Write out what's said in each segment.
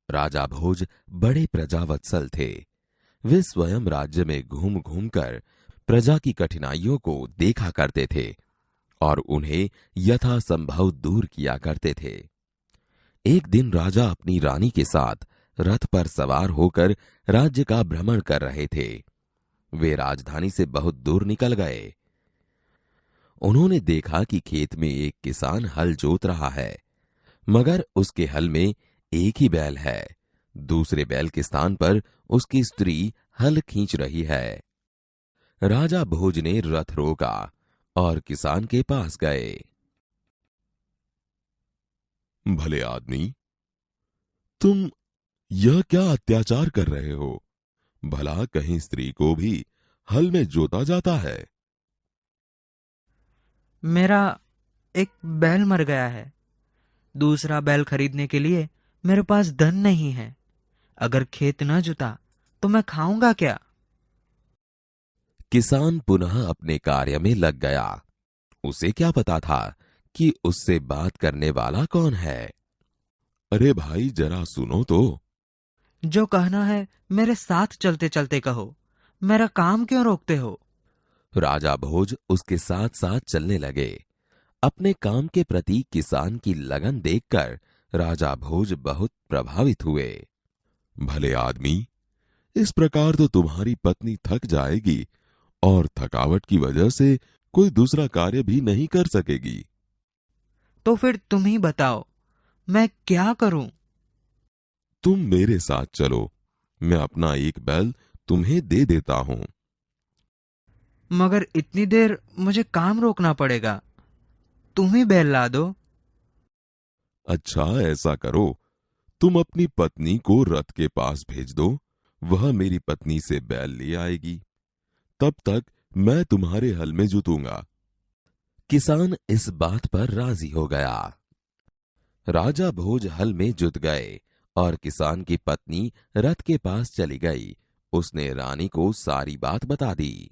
राजा भोज बड़े प्रजावत्सल थे। वे स्वयं राज्य में घूम घूम कर प्रजा की कठिनाइयों को देखा करते थे और उन्हें यथासंभव दूर किया करते थे। एक दिन राजा अपनी रानी के साथ रथ पर सवार होकर राज्य का भ्रमण कर रहे थे। वे राजधानी से बहुत दूर निकल गए। उन्होंने देखा कि खेत में एक किसान हल जोत रहा है, मगर उसके हल में एक ही बैल है। दूसरे बैल के स्थान पर उसकी स्त्री हल खींच रही है। राजा भोज ने रथ रोका और किसान के पास गए। भले आदमी, तुम यह क्या अत्याचार कर रहे हो? भला कहीं स्त्री को भी हल में जोता जाता है? मेरा एक बैल मर गया है। दूसरा बैल खरीदने के लिए मेरे पास धन नहीं है। अगर खेत न जुता तो मैं खाऊंगा क्या? किसान पुनः अपने कार्य में लग गया। उसे क्या पता था कि उससे बात करने वाला कौन है। अरे भाई, जरा सुनो तो। जो कहना है मेरे साथ चलते चलते कहो। मेरा काम क्यों रोकते हो? राजा भोज उसके साथ साथ चलने लगे। अपने काम के प्रति किसान की लगन देखकर राजा भोज बहुत प्रभावित हुए। भले आदमी, इस प्रकार तो तुम्हारी पत्नी थक जाएगी और थकावट की वजह से कोई दूसरा कार्य भी नहीं कर सकेगी। तो फिर तुम ही बताओ, मैं क्या करूं? तुम मेरे साथ चलो, मैं अपना एक बैल तुम्हें दे देता हूं। मगर इतनी देर मुझे काम रोकना पड़ेगा। तुम ही बैल ला दो। अच्छा, ऐसा करो, तुम अपनी पत्नी को रथ के पास भेज दो। वह मेरी पत्नी से बैल ले आएगी। तब तक मैं तुम्हारे हल में जुतूंगा। किसान इस बात पर राजी हो गया। राजा भोज हल में जुत गए और किसान की पत्नी रथ के पास चली गई। उसने रानी को सारी बात बता दी।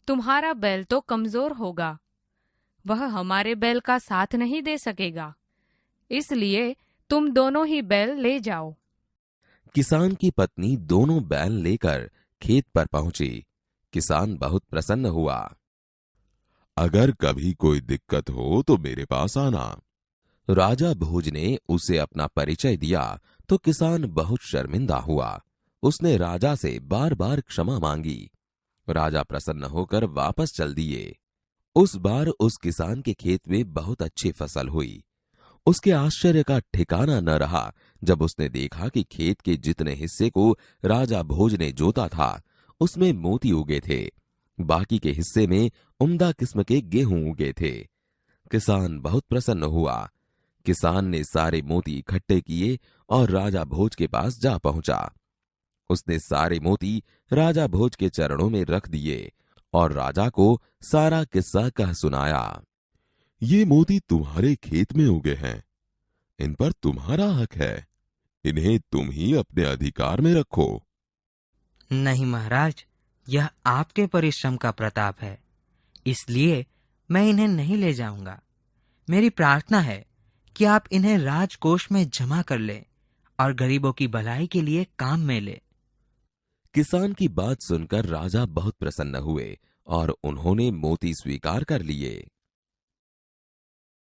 तुम्हारा बैल तो कमजोर होगा, वह हमारे बैल का साथ नहीं दे सकेगा, इसलिए तुम दोनों ही बैल ले जाओ। किसान की पत्नी दोनों बैल लेकर खेत पर पहुंची। किसान बहुत प्रसन्न हुआ। अगर कभी कोई दिक्कत हो तो मेरे पास आना। राजा भोज ने उसे अपना परिचय दिया तो किसान बहुत शर्मिंदा हुआ। उसने राजा से बार बार क्षमा मांगी। राजा प्रसन्न होकर वापस चल दिए। उस बार उस किसान के खेत में बहुत अच्छी फसल हुई। उसके आश्चर्य का ठिकाना न रहा जब उसने देखा कि खेत के जितने हिस्से को राजा भोज ने जोता था उसमें मोती उगे थे। बाकी के हिस्से में उम्दा किस्म के गेहूं उगे थे। किसान बहुत प्रसन्न हुआ। किसान ने सारे मोती इकट्ठे किए और राजा भोज के पास जा पहुंचा। उसने सारे मोती राजा भोज के चरणों में रख दिए और राजा को सारा किस्सा कह सुनाया। ये मोती तुम्हारे खेत में उगे हैं, इन पर तुम्हारा हक है। इन्हें तुम ही अपने अधिकार में रखो। नहीं महाराज, यह आपके परिश्रम का प्रताप है, इसलिए मैं इन्हें नहीं ले जाऊंगा। मेरी प्रार्थना है कि आप इन्हें राजकोष में जमा कर लें और गरीबों की भलाई के लिए काम में ले। किसान की बात सुनकर राजा बहुत प्रसन्न हुए और उन्होंने मोती स्वीकार कर लिए।